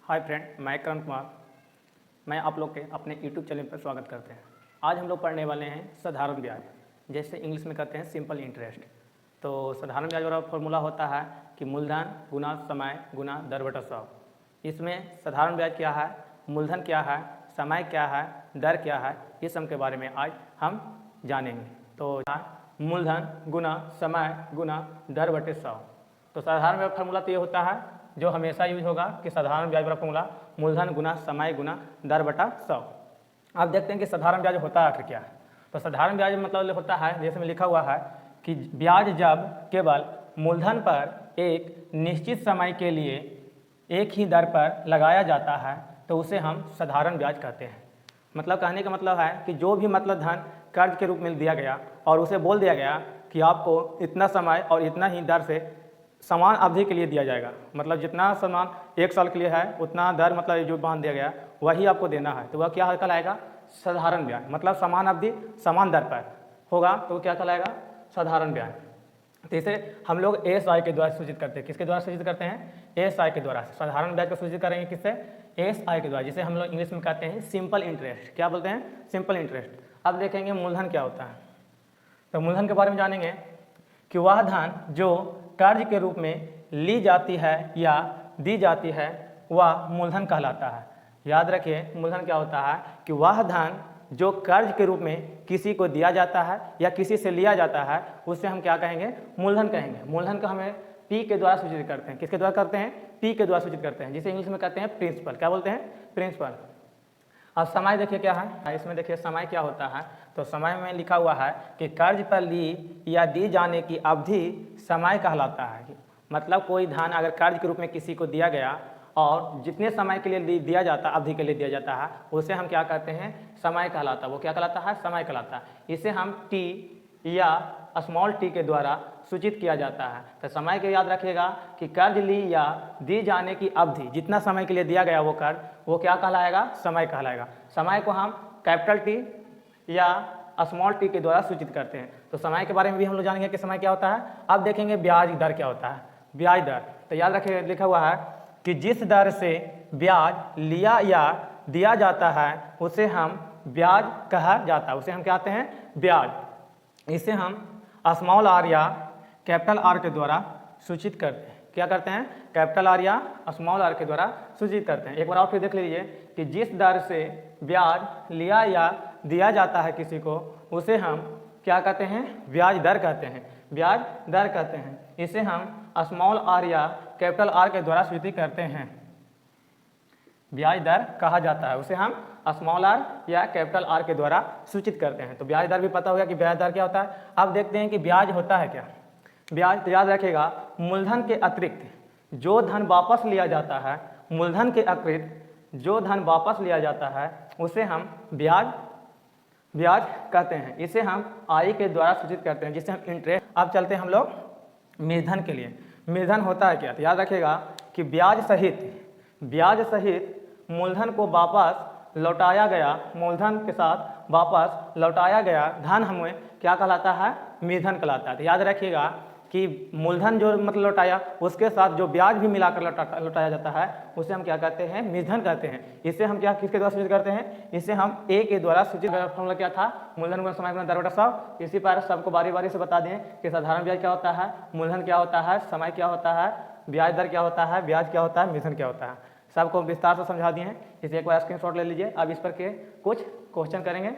Hi friend, मैं करण कुमार। मैं आप लोग के अपने यूट्यूब चैनल पर स्वागत करते हैं। आज हम लोग पढ़ने वाले हैं साधारण ब्याज, जैसे इंग्लिश में कहते हैं सिंपल इंटरेस्ट। तो साधारण ब्याज वाला फॉर्मूला होता है कि मूलधन गुना समय गुना दर बटा 100। इसमें साधारण ब्याज क्या है, मूलधन क्या है, समय क्या है, दर क्या है, इस सब के बारे में आज हम जानेंगे। तो मूलधन गुना समय गुना दर बटे 100। तो साधारण ब्याज फॉर्मूला तो ये होता है जो हमेशा यूज होगा कि साधारण ब्याज वाला फॉर्मूला मूलधन गुना समय गुना दर बटा 100। अब देखते हैं कि साधारण ब्याज होता है आखिर क्या है। तो साधारण ब्याज मतलब होता है, जैसे में लिखा हुआ है कि ब्याज जब केवल मूलधन पर एक निश्चित समय के लिए एक ही दर पर लगाया जाता है तो उसे हम साधारण ब्याज कहते हैं। मतलब कहने का मतलब है कि जो भी मतलब धन कर्ज के रूप में दिया गया और उसे बोल दिया गया कि आपको इतना समय और इतना ही दर से समान अवधि के लिए दिया जाएगा, मतलब जितना समान 1 साल के लिए है उतना दर मतलब जो बांध दिया गया वही आपको देना है, तो वह क्या कहलाएगा, साधारण ब्याज। मतलब समान अवधि समान दर पर होगा तो वो क्या कहलाएगा, साधारण ब्याज। तो इसे हम लोग एएसआई के द्वारा सूचित करते हैं। किसके द्वारा सूचित करते हैं, एएसआई के द्वारा। साधारण ब्याज को सूचित करेंगे किससे, एएसआई के द्वारा, जिसे हम लोग इंग्लिश में कहते हैं सिंपल इंटरेस्ट। क्या बोलते हैं, सिंपल इंटरेस्ट। अब देखेंगे मूलधन क्या होता है। तो मूलधन के बारे में जानेंगे कि वह धन जो कर्ज के रूप में ली जाती है या दी जाती है वह मूलधन कहलाता है। याद रखिए, मूलधन क्या होता है कि वह धन जो कर्ज के रूप में किसी को दिया जाता है या किसी से लिया जाता है उसे हम क्या कहेंगे, मूलधन कहेंगे। मूलधन का हमें पी के द्वारा सूचित करते हैं। किसके द्वारा करते हैं, पी के द्वारा सूचित करते हैं, जिसे इंग्लिश में कहते हैं प्रिंसिपल। क्या बोलते हैं, प्रिंसिपल। अब समय देखिए क्या है, इसमें देखिए समय क्या होता है। तो समय में लिखा हुआ है कि कर्ज पर ली या दी जाने की अवधि समय कहलाता है। मतलब कोई धन अगर कर्ज के रूप में किसी को दिया गया और जितने समय के लिए दिया जाता, अवधि के लिए दिया जाता है, उसे हम क्या कहते हैं, समय कहलाता है। वो क्या कहलाता है, समय कहलाता है। इसे हम टी या स्मॉल टी के द्वारा सूचित किया जाता है। तो समय के याद रखिएगा कि कर्ज ली या दी जाने की अवधि, जितना समय के लिए दिया गया वो कर्ज, वो क्या कहलाएगा, समय कहलाएगा। समय को हम कैपिटल टी या स्मॉल टी के द्वारा सूचित करते हैं। तो समय के बारे में भी हम लोग जानेंगे कि समय क्या होता है। अब देखेंगे ब्याज दर क्या होता है। ब्याज दर, तो याद रखिए लिखा हुआ है कि जिस दर से ब्याज लिया या दिया जाता है उसे हम ब्याज कहा जाता है। उसे हम क्या कहते हैं, ब्याज। इसे हम स्मॉल आर या कैपिटल आर के द्वारा सूचित करते हैं। क्या करते हैं, कैपिटल आर या स्मॉल आर के द्वारा सूचित करते हैं। एक बार और फिर देख लीजिए कि जिस दर से ब्याज लिया या दिया जाता है किसी को उसे हम क्या कहते हैं, ब्याज दर कहते हैं, ब्याज दर कहते हैं। इसे हम स्मॉल आर या कैपिटल आर के द्वारा सूचित करते हैं, ब्याज दर कहा जाता है। उसे हम स्मॉल आर या कैपिटल आर के द्वारा सूचित करते हैं। तो ब्याज दर भी पता हो गया कि ब्याज दर क्या होता है। अब देखते हैं कि ब्याज होता है क्या। ब्याज, तो याद रखिएगा मूलधन के अतिरिक्त जो धन वापस लिया जाता है, मूलधन के अतिरिक्त जो धन वापस लिया जाता है उसे हम ब्याज कहते हैं। इसे हम आई के द्वारा सूचित करते हैं, जिसे हम इंटरेस्ट। अब चलते हैं हम लोग मूलधन के लिए। मूलधन होता है क्या, तो याद रखिएगा कि ब्याज सहित मूलधन को वापस लौटाया गया, मूलधन के साथ वापस लौटाया गया धन हमें क्या कहलाता है, मूलधन कहलाता है। तो याद रखिएगा कि मूलधन जो मतलब लौटाया उसके साथ जो ब्याज भी मिलाकर लौटाया जाता है उसे हम क्या कहते हैं, मूलधन कहते हैं। इसे हम क्या किसके द्वारा सूचित करते हैं, इसे हम ए के द्वारा सूचित। फॉर्मूला क्या था, मूलधन गुना समय गुना दर बटा 100। इसी पर सबको बारी बारी से बता दें कि साधारण ब्याज क्या होता है, मूलधन क्या होता है, समय क्या होता है, ब्याज दर क्या होता है, ब्याज क्या होता है, मूलधन क्या होता है। सबको विस्तार से समझा दिए हैं। इसे एक बार स्क्रीनशॉट ले लीजिए। अब इस पर के कुछ क्वेश्चन करेंगे।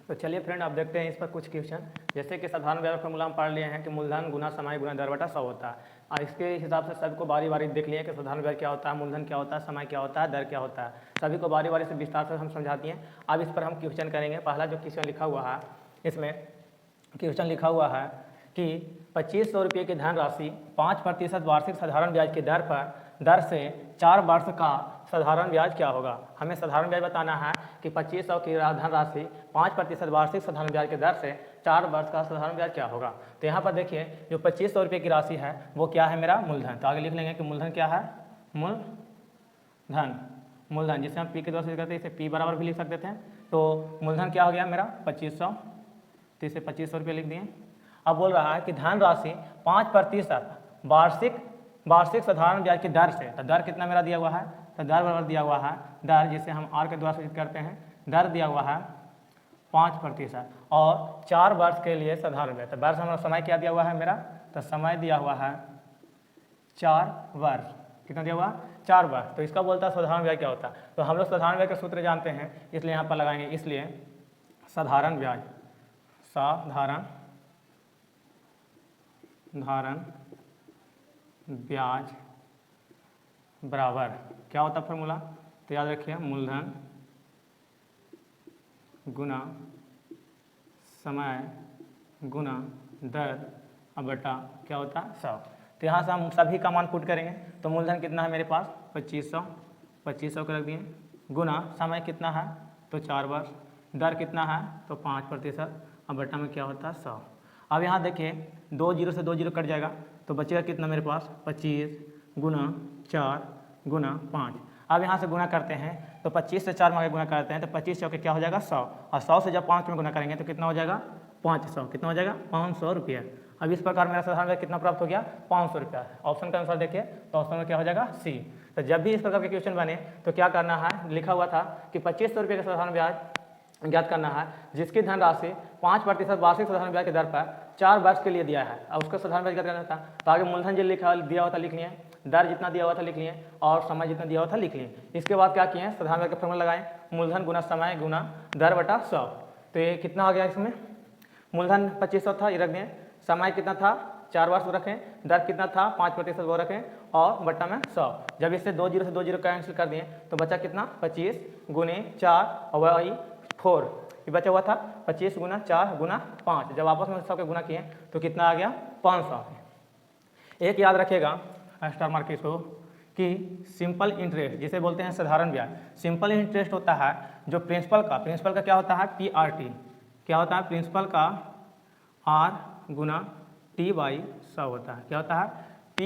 तो चलिए फ्रेंड, आप देखते हैं इस पर कुछ क्वेश्चन। जैसे कि साधारण ब्याज फॉर्मूला हम पढ़ लिए हैं कि मूलधन गुना समय गुना दर बटा 100 होता है। और इसके हिसाब से सबको बारी बारी देख लिए कि साधारण ब्याज क्या होता है, मूलधन क्या होता है, समय क्या होता है, दर क्या होता है। सभी को बारी बारी से विस्तार से हम समझा दिए। अब इस पर हम क्वेश्चन करेंगे। पहला जो क्वेश्चन लिखा हुआ है, इसमें क्वेश्चन लिखा हुआ है कि 2500 रुपये की धनराशि 5% वार्षिक साधारण ब्याज की दर से 4 वर्ष का साधारण ब्याज क्या होगा। हमें साधारण ब्याज बताना है कि 2500 की धनराशि 5% वार्षिक साधारण ब्याज की दर से 4 वर्ष का साधारण ब्याज क्या होगा। तो यहाँ पर देखिए जो 2500 रुपये की राशि है वो क्या है, मेरा मूलधन। तो आगे लिख लेंगे कि मूलधन क्या है, मूलधन जिसे हम पी के द्वारा सूचित करते हैं, इसे पी बराबर भी लिख सकते थे। तो मूलधन क्या हो गया मेरा 2500। तो इसे 2500 रुपये लिख दिए। अब बोल रहा है कि धनराशि 5% वार्षिक साधारण ब्याज की दर से, तो दर कितना मेरा दिया हुआ है, तो दर बराबर दिया हुआ है, दर जिसे हम आर के द्वारा सूचित करते हैं, दर दिया हुआ है 5% और 4 वर्ष के लिए साधारण ब्याज। तो वर्ष हमारा समय क्या दिया हुआ है मेरा, तो समय दिया हुआ है 4 वर्ष। कितना दिया हुआ, 4 वर्ष। तो इसका बोलता है साधारण ब्याज क्या होता है। तो हम लोग साधारण ब्याज के सूत्र जानते हैं, इसलिए यहाँ पर लगाएंगे, इसलिए साधारण ब्याज, साधारण ब्याज बराबर क्या होता है फॉर्मूला, तो याद रखिए मूलधन गुना समय गुना दर बटा क्या होता है 100। तो यहाँ से हम सभी का मान पुट करेंगे, तो मूलधन कितना है मेरे पास 2500 को रख दिए, गुना समय कितना है तो 4 वर्ष, दर कितना है तो 5% और बटा में क्या होता है 100। अब यहाँ देखिए 2 जीरो से 2 जीरो कट जाएगा, तो बचेगा कितना मेरे पास 25 गुना 4 गुना 5। अब यहाँ से गुना करते हैं, तो 25 से 4 में गुना करते हैं तो 25 चौके क्या हो जाएगा 100, और 100 से जब 5 में गुना करेंगे तो कितना हो जाएगा 500, कितना हो जाएगा 500 रुपये। अब इस प्रकार मेरा साधारण ब्याज कितना प्राप्त हो गया 500 रुपया। ऑप्शन के अनुसार देखिए, तो ऑप्शन में क्या हो जाएगा सी। तो जब भी इस प्रकार के क्वेश्चन बने तो क्या करना है, लिखा हुआ था कि 2500 रुपये का साधारण ब्याज ज्ञात करना है जिसकी धनराशि 5% वार्षिक साधारण ब्याज की दर पर 4 वर्ष के लिए दिया है, और उसका साधारण ब्याज ज्ञात करना था। तो आगे मूलधन जो लिखा दिया हुआ था लिख लिए, दर जितना दिया हुआ था लिख लिए, और समय जितना दिया हुआ था लिख लिए। इसके बाद क्या किए, साधारण ब्याज का फॉर्मूला लगाएं, मूलधन गुना समय गुना दर बटा 100। तो ये कितना आ गया, इसमें मूलधन 2500 था, ये रख दें, समय कितना था 4 वर्ष रखें, दर कितना था 5% वो रखें, और बटा में 100। जब इससे 2 जीरो से 2 जीरो कैंसिल कर दिए तो बचा कितना 25 गुने 4 और वही 4, ये बचा हुआ था 25 गुना 4 गुना 5। जब आपस में सबके गुना किए तो कितना आ गया 500। एक याद रखिएगा स्टार मार्क इसको कि सिंपल इंटरेस्ट जिसे बोलते हैं साधारण ब्याज, सिंपल इंटरेस्ट होता है जो प्रिंसिपल का क्या होता है PRT, क्या होता है प्रिंसिपल का R गुना T बाई 100 होता है। क्या होता है P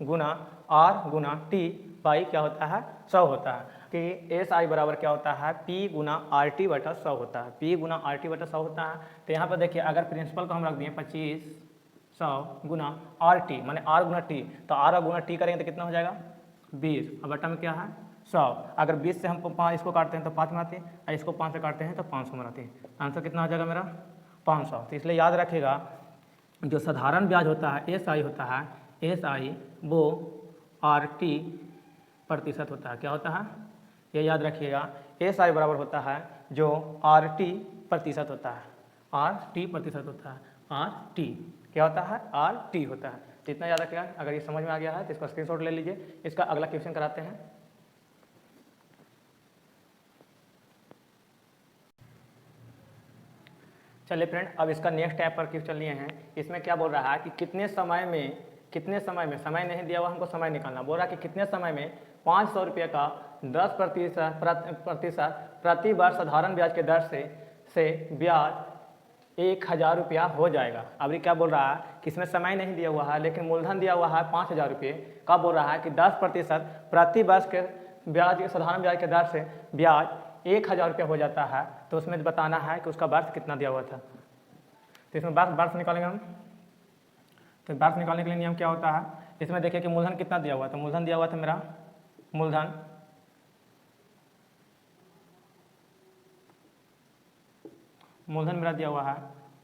Guna R Guna T by क्या होता है 100 होता है, कि SI बराबर क्या होता है P गुना RT बटा 100 होता है, P गुना RT बटा 100 होता है। तो यहाँ पर देखिए अगर प्रिंसिपल को हम रख दिए 2500 गुना RT माने R गुना T, तो R गुना T करेंगे तो कितना हो जाएगा 20, और बटा में क्या है 100। अगर 20 से हम 5 इसको काटते हैं तो 5 बनाते हैं, और इसको 5 से काटते हैं तो 500 बनाते हैं। आंसर कितना हो जाएगा मेरा 500। तो इसलिए याद रखिएगा जो साधारण ब्याज होता है SI होता है, SI वो RT% होता है। क्या होता है ये याद रखिएगा, SI बराबर होता है जो RT% होता है, RT% होता है, RT क्या होता है RT होता है। तो इतना याद रखिएगा। अगर ये समझ में आ गया है तो इसका स्क्रीनशॉट ले लीजिए। इसका अगला क्वेश्चन कराते हैं। चलिए फ्रेंड, अब इसका नेक्स्ट टाइप पर क्वेश्चन लिए हैं। इसमें क्या बोल रहा है कि कितने समय में समय नहीं दिया हुआ, हमको समय निकालना बोल रहा है कि कितने समय में 500 रुपये का 10% प्रति वर्ष साधारण ब्याज के दर से ब्याज 1000 रुपया हो जाएगा। अब ये क्या बोल रहा है कि इसमें समय नहीं दिया हुआ है लेकिन मूलधन दिया हुआ है 5000 रुपये का। बोल रहा है कि 10% प्रति वर्ष के ब्याज साधारण ब्याज के दर से ब्याज 1000 रुपया हो जाता है। तो उसमें बताना है कि उसका वर्ष कितना दिया हुआ था। तो इसमें वर्ष निकालेंगे हम। तो वर्ष निकालने के लिए नियम क्या होता है, इसमें देखिए कि मूलधन कितना दिया हुआ था। मूलधन दिया हुआ था मेरा मूलधन मेरा दिया हुआ है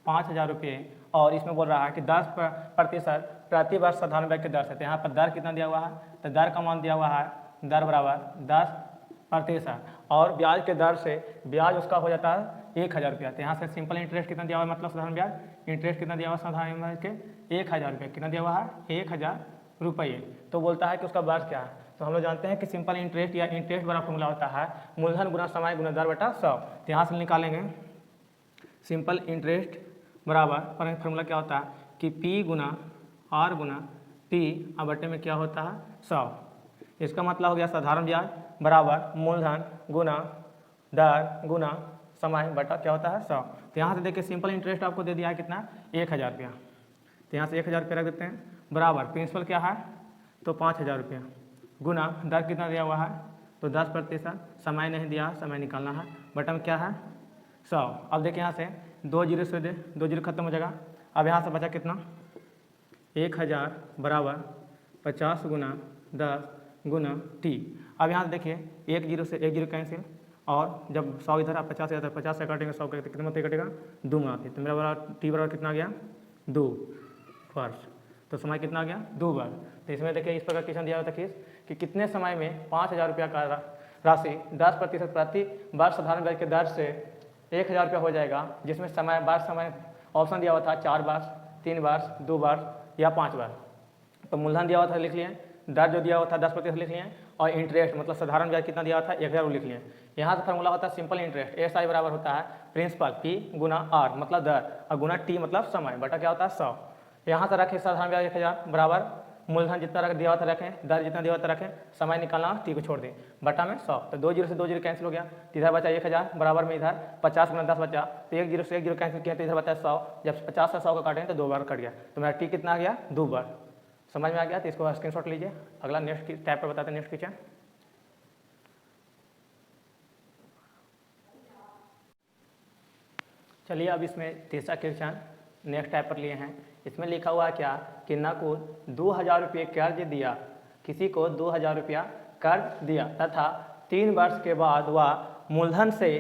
5000 रुपये, और इसमें बोल रहा है कि 10% प्रति वर्ष साधारण ब्याज के दर से। तो यहाँ पर दर कितना दिया हुआ है, तो दर का मान दिया हुआ है दर बराबर 10%, और ब्याज के दर से ब्याज उसका हो जाता है 1000 रुपया। तो यहाँ से सिंपल इंटरेस्ट कितना दिया हुआ है, मतलब साधारण ब्याज इंटरेस्ट कितना दिया हुआ है साधारण ब्याज के 1000 रुपये। कितना दिया हुआ है 1000 रुपये। तो बोलता है कि उसका वर्ष क्या है। तो हम लोग जानते हैं कि सिंपल इंटरेस्ट या इंटरेस्ट बड़ा फॉर्मूला होता है मूलधन गुना समय गुना दर बटा 100। तो यहाँ से निकालेंगे सिंपल इंटरेस्ट बराबर फॉर्मूला क्या होता है कि P गुना R गुना T और बटे में क्या होता है 100। इसका मतलब हो गया साधारण ब्याज बराबर मूलधन गुना दर गुना समय बटा क्या होता है 100। तो यहाँ से देखिए सिंपल इंटरेस्ट आपको दे दिया है कितना 1000 रुपया। तो यहाँ से 1000 रुपया रख देते हैं, बराबर प्रिंसिपल क्या है तो 5000 रुपया, गुना दर कितना दिया हुआ है तो 10%, समय नहीं दिया, समय निकालना है, बटा में क्या है 100। अब देखिए यहाँ से 2 जीरो से दे, 2 जीरो खत्म हो जाएगा। अब यहाँ से बचा कितना, 1000 बराबर 50 गुना 10 गुना टी। अब यहाँ से देखिए 1 जीरो से 1 जीरो कैंसिल, और जब 100 इधर आप 50 इधर 50 से काटेंगे 100 कितने मत कटेगा 2 माते, तो मेरा बराबर टी बराबर कितना आ गया 2 फर्स्ट। तो समय कितना आ गया 2 बार। तो इसमें देखिए इस प्रकार क्वेश्चन दिया हुआ था कि कितने समय में 5000 रुपया का राशि 10% प्रति वर्ष साधारण ब्याज के दर से 1000 रुपया हो जाएगा, जिसमें समय ऑप्शन दिया हुआ था 4 बार, 3 बार, 2 बार या 5 बार। तो मूलधन दिया हुआ था लिख लिए, दर जो दिया हुआ था 10% लिख लिए, और इंटरेस्ट मतलब साधारण ब्याज कितना दिया हुआ था 1000 वो लिख लिए। यहाँ से फार्मूला होता है सिंपल इंटरेस्ट, एस आई बराबर होता है प्रिंसिपल पी गुना आर मतलब दर, और गुना टी मतलब समय, बटा क्या होता है 100। यहाँ से रखें साधारण ब्याज 1000 बराबर मूलधन जितना दिया हुआ था रखें, दर जितना दिया हुआ था रखें, समय निकालना टी को छोड़ दें, बटा में 100। तो 2 जीरो से 2 जीरो कैंसिल हो गया, तो इधर बचा 1000 बराबर में इधर 50 गुना 10 बचा, तो 1 जीरो से 1 जीरो कैंसिल किया तो इधर बचा 100। जब 50 से 100 को काटें तो 2 बार कट गया, तो मेरा टी कितना आ गया 2 बार। समझ में आ गया, तो इसको स्क्रीनशॉट लीजिए। अगला नेक्स्ट टैब पर बताते हैं नेक्स्ट क्वेश्चन। चलिए अब इसमें तीसरा क्वेश्चन नेक्स्ट टैब पर लिए हैं। इसमें लिखा हुआ है क्या कि नकुल 2000 रुपये कर्ज दिया, किसी को 2000 रुपया कर्ज दिया तथा 3 वर्ष के बाद वह मूलधन से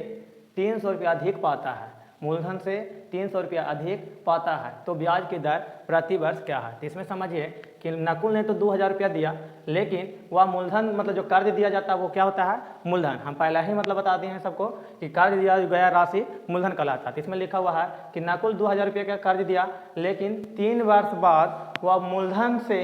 300 रुपया अधिक पाता है, मूलधन से 300 रुपया अधिक पाता है, तो ब्याज की दर प्रति वर्ष क्या है। तो इसमें समझिए कि नकुल ने तो 2000 रुपया दिया, लेकिन वह मूलधन मतलब जो कर्ज दिया जाता है वो क्या होता है मूलधन। हम पहले ही मतलब बता दिए हैं सबको कि कर्ज दिया गया राशि मूलधन कहलाता है। तो इसमें लिखा हुआ है कि नकुल 2000 रुपये का कर्ज दिया, लेकिन 3 वर्ष बाद वह मूलधन से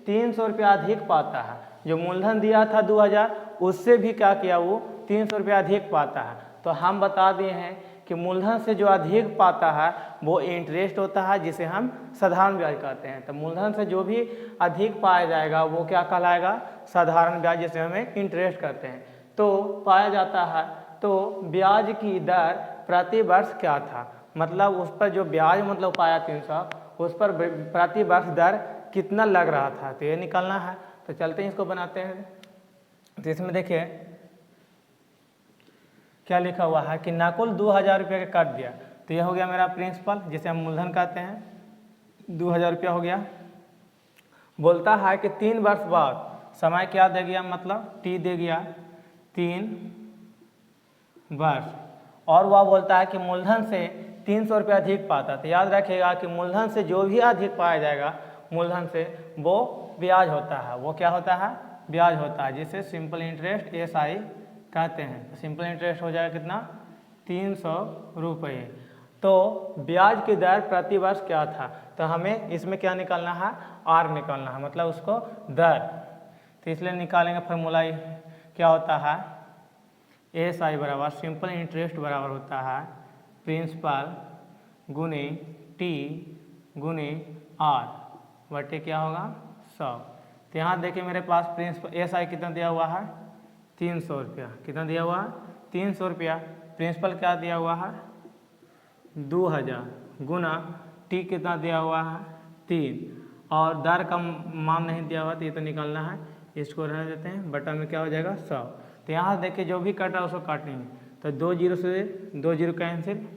300 रुपया अधिक पाता है। जो मूलधन दिया था 2000 उससे भी क्या किया वो 300 रुपया अधिक पाता है। तो हम बता दिए हैं कि मूलधन से जो अधिक पाता है वो इंटरेस्ट होता है, जिसे हम साधारण ब्याज कहते हैं। तो मूलधन से जो भी अधिक पाया जाएगा वो क्या कहलाएगा साधारण ब्याज, जिसे हमें इंटरेस्ट कहते हैं। तो पाया जाता है, तो ब्याज की दर प्रति वर्ष क्या था, मतलब उस पर जो ब्याज मतलब पाया 300, उस पर प्रति वर्ष दर कितना लग रहा था, तो ये निकालना है। तो चलते हैं इसको बनाते हैं। तो इसमें देखिए क्या लिखा हुआ है कि नकुल 2000 रुपये का कर्ज दिया, तो यह हो गया मेरा प्रिंसिपल जिसे हम मूलधन कहते हैं, 2000 रुपया हो गया। बोलता है कि 3 वर्ष बाद समय क्या दे गया, मतलब टी दे गया 3 वर्ष, और वह बोलता है कि मूलधन से 300 रुपया अधिक पाता। तो याद रखिएगा कि मूलधन से जो भी अधिक पाया जाएगा मूलधन से वो ब्याज होता है, वो क्या होता है ब्याज होता है, जिसे सिंपल इंटरेस्ट एस आई कहते हैं। सिंपल इंटरेस्ट हो जाएगा कितना 300 रुपये। तो ब्याज की दर प्रति वर्ष क्या था, तो हमें इसमें क्या निकालना है आर निकालना है, मतलब उसको दर। तो इसलिए निकालेंगे फार्मूला क्या होता है एस आई बराबर सिंपल इंटरेस्ट बराबर होता है प्रिंसिपल गुने टी गुने आर बटे क्या होगा 100। तो यहाँ देखिए मेरे पास प्रिंसिपल एस आई कितना दिया हुआ है 300 रुपया, कितना दिया हुआ है 300 रुपया। प्रिंसिपल क्या दिया हुआ है 2000 गुना टी कितना दिया हुआ है 3, और दर का मान नहीं दिया हुआ तो ये तो निकालना है, इसको रहने देते हैं, बटा में क्या हो जाएगा 100। तो यहाँ देखिए जो भी कटा उसको काटेंगे, तो 2 जीरो से 2 जीरो कैंसिल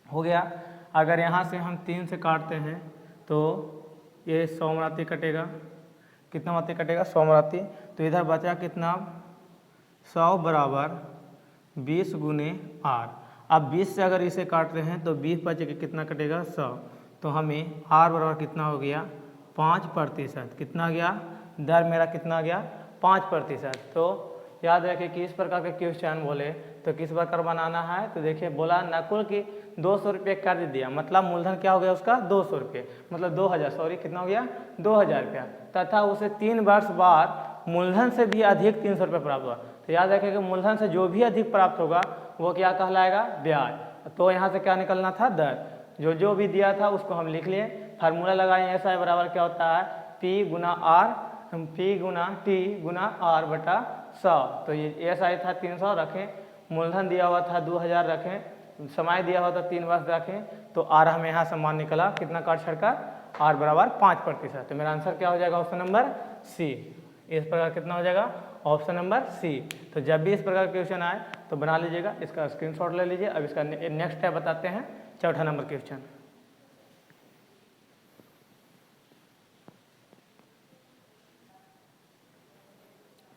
हो गया। अगर यहाँ से हम 3 से काटते हैं तो ये 100 मराती कटेगा, कितना मराती कटेगा 100 मराती। तो इधर बचा कितना 100 बराबर 20 गुने आर। अब 20 से अगर इसे काट रहे हैं तो 20 बचे कितना कटेगा 100। तो हमें आर बराबर कितना हो गया 5%, कितना गया दर मेरा कितना गया 5%। तो याद रखिए कि इस प्रकार के क्वेश्चन बोले तो किस प्रकार बनाना है। तो देखिए बोला नकुल की 200 रुपये कर्ज दिया, मतलब मूलधन क्या हो गया उसका 200 रुपये, मतलब 2000 सॉरी कितना हो गया 2000 रुपया, तथा उसे 3 वर्ष बाद मूलधन से भी अधिक 300 रुपये प्राप्त हुआ। तो याद रखिए कि मूलधन से जो भी अधिक प्राप्त होगा वो क्या कहलाएगा ब्याज। तो यहाँ से क्या निकलना था दर, जो भी दिया था उसको हम लिख लिए, फार्मूला लगाए एस आई बराबर क्या होता है पी गुना आर, पी गुना टी गुना आर बटा 100। तो ये एस आई था 300 रखें, मूलधन दिया हुआ था 2000 रखें, समय दिया हुआ था 3 वर्ष रखें, तो आर हमें यहाँ से मान निकला कितना काट छड़का आर बराबर 5%। तो मेरा आंसर क्या हो जाएगा ऑप्शन नंबर सी। इस प्रकार कितना हो जाएगा ऑप्शन नंबर सी। तो जब भी इस प्रकार क्वेश्चन आए तो बना लीजिएगा, इसका स्क्रीनशॉट ले लीजिए। अब इसका नेक्स्ट स्टेप बताते हैं चौथा नंबर क्वेश्चन।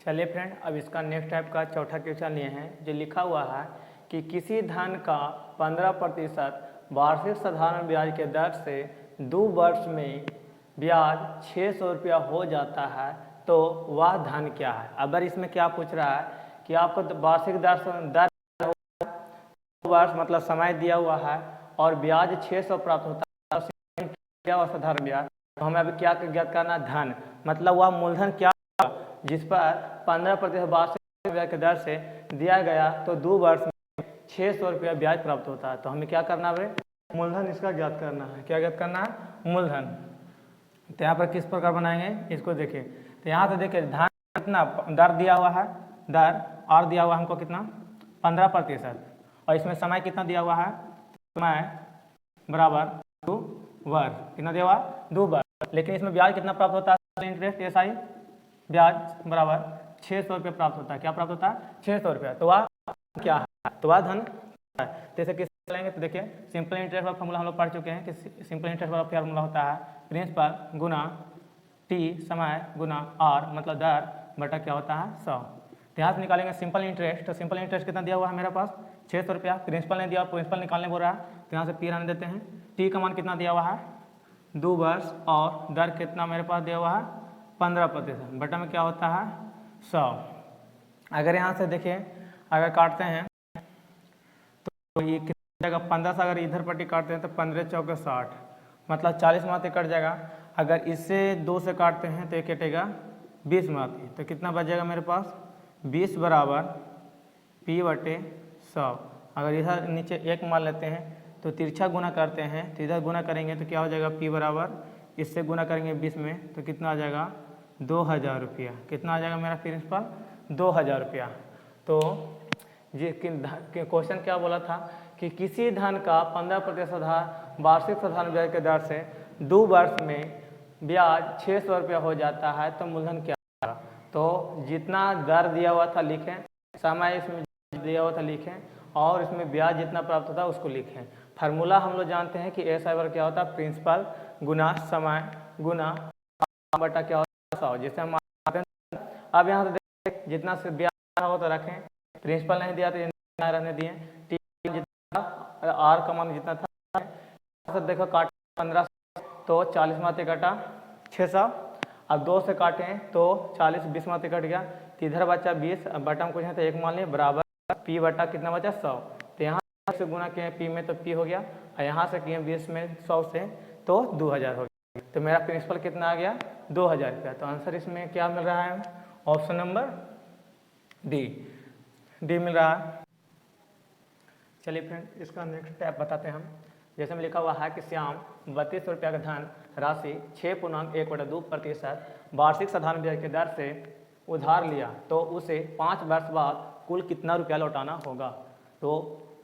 चलिए फ्रेंड, अब इसका नेक्स्ट टाइप का चौथा क्वेश्चन लिए हैं, जो लिखा हुआ है कि किसी धन का 15% वार्षिक साधारण ब्याज के दर से 2 वर्ष में ब्याज 600 रुपया हो जाता है, तो वह धन क्या है। अगर इसमें क्या पूछ रहा है कि आपको वार्षिक दर वर्ष मतलब समय दिया हुआ है और ब्याज 600 प्राप्त होता है, क्या हुआ साधारण ब्याज, तो हमें अभी क्या ज्ञात करना, धन मतलब वह मूलधन क्या जिस पर 15% वार्षिक ब्याज के दर से दिया गया, तो 2 वर्ष में 600 रुपया ब्याज प्राप्त होता है। तो हमें क्या करना है, मूलधन इसका ज्ञात करना है। क्या ज्ञात करना है, मूलधन। तो यहाँ पर किस प्रकार बनाएंगे इसको देखिए। तो यहाँ से देखिए धन कितना दर दिया हुआ है, दर और दिया हुआ हमको कितना 15%, और इसमें समय कितना दिया हुआ है, समय बराबर 2 वर्ष, कितना दिया हुआ 2 वर्ष। लेकिन इसमें ब्याज कितना प्राप्त होता है, इंटरेस्ट एसआई ब्याज बराबर 600 रुपये प्राप्त होता है। क्या प्राप्त होता है, 600 रुपया। तो वह क्या है, तो वह धन है। जैसे किस लेंगे, तो देखिए सिंपल इंटरेस्ट वाला फॉर्मूला हम लोग पढ़ चुके हैं कि सिंपल इंटरेस्ट वाला फॉर्मूला होता है प्रिंसिपल गुना टी समय गुना आर मतलब दर बटा क्या होता है 100। तो यहाँ से निकालेंगे सिंपल इंटरेस्ट। तो सिंपल इंटरेस्ट कितना दिया हुआ है मेरे पास 600 रुपया, प्रिंसिपल ने दिया, प्रिंसिपल निकालने बोल रहा है, तो यहाँ से पी रहने देते हैं। टी का मान कितना दिया हुआ है 2 वर्ष, और दर कितना मेरे पास दिया हुआ है 15%, बटा में क्या होता है 100। अगर यहाँ से देखिए अगर काटते हैं तो ये कितना जगह 15 से अगर इधर पट्टी काटते हैं तो 15 चौके 60 मतलब 40 माते कट जाएगा। अगर इससे 2 से काटते हैं तो ये कटेगा 20 माते, तो कितना बच जाएगा मेरे पास 20 बराबर पी बटे 100। अगर इधर नीचे 1 मान लेते हैं तो तिरछा गुना करते हैं, तो इधर गुना करेंगे तो क्या हो जाएगा पी बराबर, इससे गुना करेंगे 20 में तो कितना आ जाएगा 2000 रुपया। कितना आ जाएगा मेरा प्रिंसिपल 2000 रुपया। तो ये क्वेश्चन क्या बोला था कि किसी धन का 15% वार्षिक साधारण ब्याज के दर से 2 वर्ष में ब्याज 600 रुपया हो जाता है, तो मूलधन क्या होगा। तो जितना दर दिया हुआ था लिखें, समय इसमें दिया हुआ था लिखें, और इसमें ब्याज जितना प्राप्त होता है उसको लिखें। फार्मूला हम लोग जानते हैं कि एस आई वर्ग क्या होता है, प्रिंसिपल गुना समय गुना बटा क्या होता है 100, जिससे हम अब यहाँ से देखें जितना से ब्याज हो तो रखें, प्रिंसिपल नहीं दिया तो ये रहने दिए, टी जितना आर का मान जितना था, देखो काट 15 तो 40 माते कटा 600, अब 2 से काटें तो 40 20 माते कट गया, तो इधर बचा 20, अब बटा में कुछ है तो 1 मान लिया बराबर पी बटा कितना बचा 100। तो यहाँ से गुना किए पी में तो पी हो गया, और यहाँ से किए 20 में 100 से तो 2000 हो गया। तो मेरा प्रिंसिपल कितना आ गया 2000 रुपया। तो आंसर इसमें क्या मिल रहा है, ऑप्शन नंबर डी मिल रहा है। चलिए फ्रेंड, इसका नेक्स्ट स्टेप बताते हैं हम। जैसे में लिखा हुआ है कि श्याम 3200 रुपया का धन राशि 6.1/2% वार्षिक साधारण ब्याज के दर से उधार लिया, तो उसे 5 वर्ष बाद कुल कितना रुपया लौटाना होगा। तो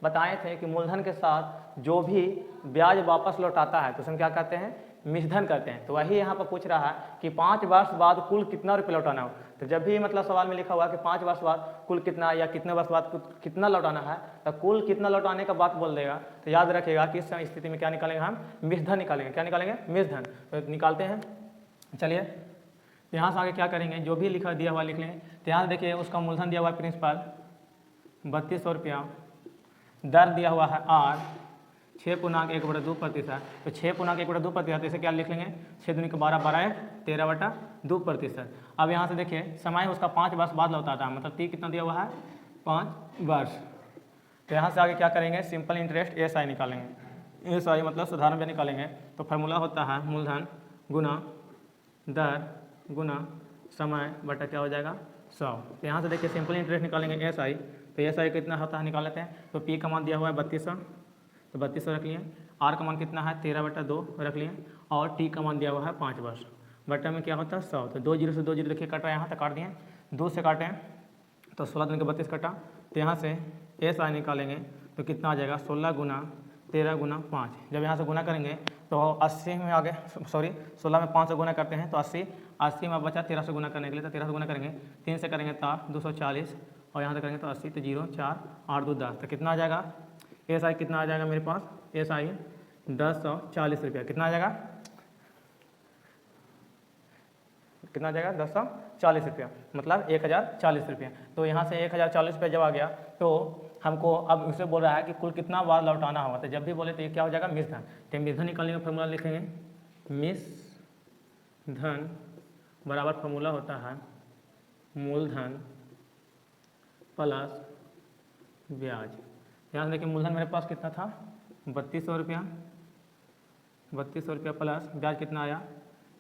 बताए थे कि मूलधन के साथ जो भी ब्याज वापस लौटाता है तो उसे हम क्या कहते हैं, मिश्रधन कहते हैं। तो वही यहाँ पर पूछ रहा है कि 5 वर्ष बाद कुल कितना रुपया लौटाना हो। तो जब भी मतलब सवाल में लिखा हुआ कि 5 वर्ष बाद कुल कितना या कितने वर्ष बाद कितना लौटाना है, तो कुल कितना लौटाने का बात बोल देगा। तो याद रखिएगा कि इस स्थिति में क्या निकालेंगे, हम मिश्रधन निकालेंगे। क्या निकालेंगे, मिश्रधन। तो निकालते हैं। चलिए यहाँ से आगे क्या करेंगे, जो भी लिखा दिया हुआ लिख लेंगे। तो यहाँ देखिए उसका मूलधन दिया हुआ है प्रिंसिपल 3200 रुपया, दर दिया हुआ है आर 6.1/2%। तो 6.1/2%, तो इसे क्या लिख लेंगे 6 दूनी के 12 12 13/2%। अब यहाँ से देखिए समय उसका 5 वर्ष बाद लौटाता है, मतलब टी कितना दिया हुआ है 5 वर्ष। तो यहाँ से आगे क्या करेंगे, सिंपल इंटरेस्ट एस आई निकालेंगे। एस आई मतलब साधारण ब्याज निकालेंगे। तो फार्मूला होता है मूलधन गुना दर गुना समय बटा क्या हो जाएगा 100। तो यहाँ से देखिए सिंपल इंटरेस्ट निकालेंगे एस आई, तो एस आई कितना होता है निकाल लेते हैं। तो पी का मान दिया हुआ है 3200, तो 3200 रख लिए। आर का मान कितना है 13/2 रख लिए, और टी का मान दिया हुआ है 5 वर्ष, बटा में क्या होता है 100। तो 2 जीरो से 2 जीरो देखिए कट रहा है, यहाँ तक काट दिए। 2 से काटें तो 16 दूनी के 32 कटा। तो यहाँ से एस आई निकालेंगे तो कितना आ जाएगा 16 गुना 13 गुना 5। जब यहाँ से गुना करेंगे तो 80 में आगे 16 में 5 से गुना करते हैं तो 80 में बचा 13 से गुना करने के लिए। तो 13 से गुना करेंगे, 3 से करेंगे तो 240, और यहाँ से करेंगे तो 80 तो 0 4 8 2 10। तो कितना आ जाएगा एस आई कितना आ जाएगा मेरे पास, SI 1040 कितना आ जाएगा, कितना आ जाएगा 1040 मतलब 1040 तो यहाँ से 1040 जब आ गया तो हमको अब उसे बोल रहा है कि कुल कितना बार लौटाना होगा। तो जब भी बोले तो ये क्या हो जाएगा, मिश्र धन। तो मिश्र धन निकालने का फॉर्मूला लिखेंगे, मिश्र धन बराबर फॉर्मूला होता है मूलधन प्लस ब्याज। यहाँ से देखिए मूलधन मेरे पास कितना था 3200 रुपया, 3200 प्लस ब्याज कितना आया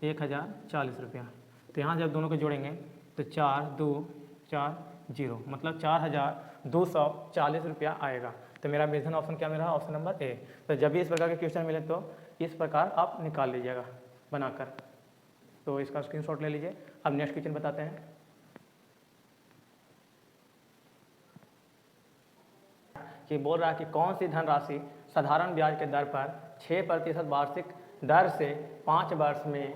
1040 तो यहाँ जब दोनों को जोड़ेंगे तो 4 2 4 0 मतलब 4240 आएगा। तो मेरा मिश्र धन ऑप्शन क्या मेरा, ऑप्शन नंबर ए। तो जब भी इस प्रकार के क्वेश्चन मिले तो इस प्रकार आप निकाल लीजिएगा बनाकर। तो इसका स्क्रीनशॉट ले लीजिए। अब नेक्स्ट क्वेश्चन बताते हैं। कि बोल रहा है कि कौन सी धनराशि साधारण ब्याज के दर पर 6% वार्षिक दर से 5 वर्ष में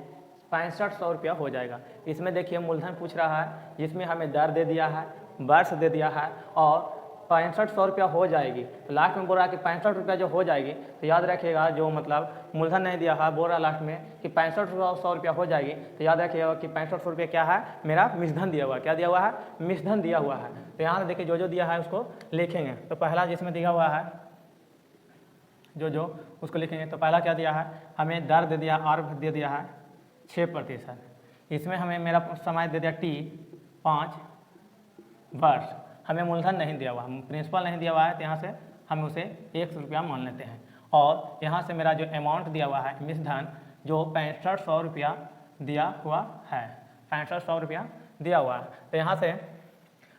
6500 रुपया हो जाएगा। इसमें देखिए मूलधन पूछ रहा है, जिसमें हमें दर दे दिया है, वर्ष दे दिया है और 6500 रुपया हो जाएगी। तो लास्ट में बोल रहा है कि 65 रुपया जो हो जाएगी, तो याद रखिएगा जो मतलब मूलधन नहीं दिया है, बोल रहा है लास्ट में कि 6500 रुपया हो जाएगी। तो याद रखिएगा कि 6500 रुपया क्या है, मेरा मिश्रधन दिया हुआ है। क्या दिया हुआ है, मिश्रधन दिया हुआ है। तो यहाँ से देखिए जो दिया है उसको लिखेंगे। तो पहला जिसमें दिया हुआ है जो उसको लिखेंगे। तो पहला क्या दिया है, हमें दर दे दिया, आर दे दिया है 6%। इसमें हमें मेरा समय दे दिया T 5 वर्ष। हमें मूलधन नहीं दिया हुआ, प्रिंसिपल नहीं दिया हुआ है, तो यहाँ से हम उसे 100 रुपया मान लेते हैं। और यहाँ से मेरा जो अमाउंट दिया हुआ है मिश्रधन जो 6500 रुपया दिया हुआ है, 6500 रुपया दिया हुआ है। तो यहाँ से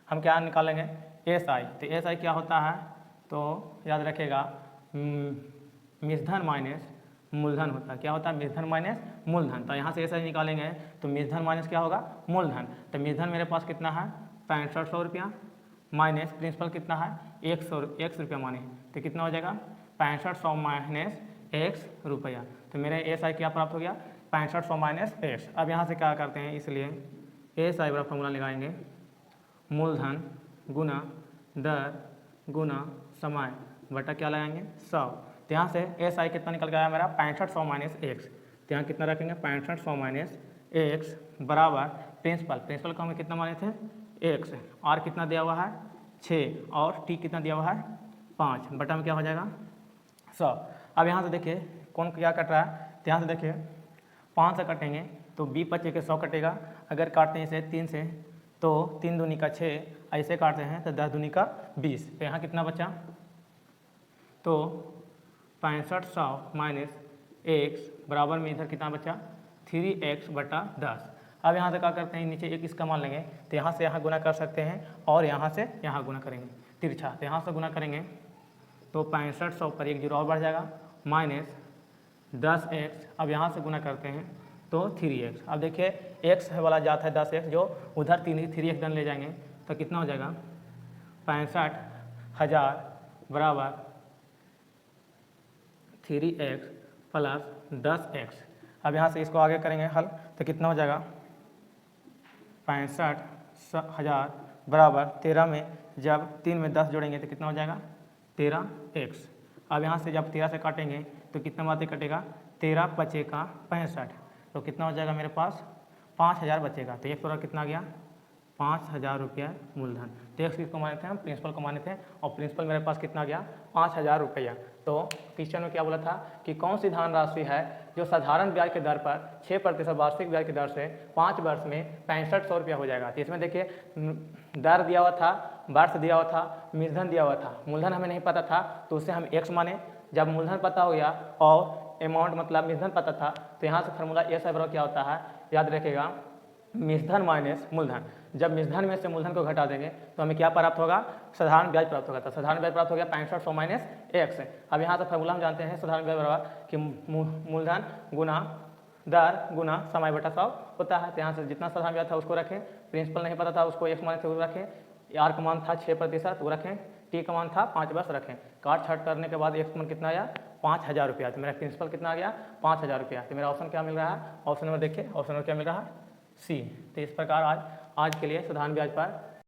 हम क्या निकालेंगे, SI। तो SI क्या होता है, तो याद रखिएगा मिश्रधन माइनस मूलधन होता है। क्या होता है, मिश्रधन माइनस मूलधन। तो यहाँ से SI निकालेंगे तो मिश्रधन माइनस क्या होगा, मूलधन। तो मिश्रधन मेरे पास कितना है 6500 रुपया माइनस प्रिंसिपल कितना है 100 रुपया माने, तो कितना हो जाएगा 6500 माइनस 1 रुपया। तो मेरे SI क्या प्राप्त हो गया 6500 माइनस 1। अब यहाँ से क्या करते हैं, इसलिए SI बड़ा फॉर्मूला लगाएंगे, मूलधन गुना दर गुना समय बटा क्या लगाएंगे 100। तो यहाँ से SI कितना निकल गया मेरा 6500 माइनस 1। तो यहाँ कितना रखेंगे 6500 माइनस 1 बराबर प्रिंसिपल को हमें कितना माने थे 1, आर कितना दिया हुआ है 6 और T कितना दिया हुआ है 5 बटा में क्या हो जाएगा 100। अब यहाँ से देखिए कौन क्या कट रहा है, तो यहाँ से देखिए 5 से कटेंगे तो 20 25 के 100 कटेगा। अगर काटते हैं इसे 3 से तो 3 दूनी का 6, ऐसे काटते हैं तो 10 दूनी का 20। तो यहाँ कितना बचा, तो 6500 माइनस 1 बराबर में इधर कितना बचा 3x बटा 10। अब यहाँ से क्या करते हैं, नीचे एक इसका मान लेंगे तो यहाँ से यहाँ गुना कर सकते हैं और यहाँ से यहाँ गुना करेंगे तिरछा। तो यहाँ से गुना करेंगे तो 6500 पर 1 जीरो और बढ़ जाएगा माइनस 10x। अब यहाँ से गुना करते हैं तो 3x। अब देखिए x वाला जाता है 10x, जो उधर 3x डन ले जाएंगे तो कितना हो जाएगा 65,000 बराबर 3x प्लस 10x। अब यहाँ से इसको आगे करेंगे हल तो कितना हो जाएगा 65,000 बराबर 13 में जब 3 में 10 जोड़ेंगे तो कितना हो जाएगा 13x। अब यहाँ से जब 13 से काटेंगे तो कितना बातें कटेगा 13 बचे का 65, तो कितना हो जाएगा मेरे पास 5000 बचेगा। तो एक तरह कितना गया 5000 रुपया मूलधन। तो एक किसको माने थे हम, प्रिंसिपल को माने थे, और प्रिंसिपल मेरे पास कितना गया 5000 रुपया। तो क्वेश्चन में क्या बोला था कि कौन सी धनराशि है जो साधारण ब्याज के दर पर 6% वार्षिक ब्याज की दर से 5 वर्ष में 6500 रुपया हो जाएगा। तो इसमें देखिए दर दिया हुआ था, वर्ष दिया हुआ था, मूलधन दिया हुआ था। मूलधन हमें नहीं पता था तो उससे हम x माने। जब मूलधन पता हो गया और अमाउंट मतलब मूलधन पता था तो यहाँ से फार्मूला SI बराबर क्या होता है, याद रखेगा मूलधन माइनस मूलधन। जब मूलधन में से मूलधन को घटा देंगे तो हमें क्या प्राप्त होगा, साधारण ब्याज प्राप्त होगा। तो साधारण ब्याज प्राप्त हो गया 6500 माइनस 1 से। अब यहाँ से फार्मूला हम जानते हैं साधारण ब्याज बराबर कि मूलधन गुना दर गुना समय बटा 100 होता है। तो यहाँ से जितना साधारण ब्याज था उसको रखें, प्रिंसिपल नहीं पता था उसको x माने थे वो रखें, आर का मान था 6% वो रखें, T का मान था 5 वर्ष रखें। काट छाट करने के बाद x मान कितना आया 5000 रुपया। तो मेरा प्रिंसिपल कितना आ गया 5000 रुपया। तो मेरा ऑप्शन क्या मिल रहा है, ऑप्शन नंबर देखिए, ऑप्शन नंबर क्या मिल रहा है C। तो इस प्रकार आज के लिए साधारण ब्याज पर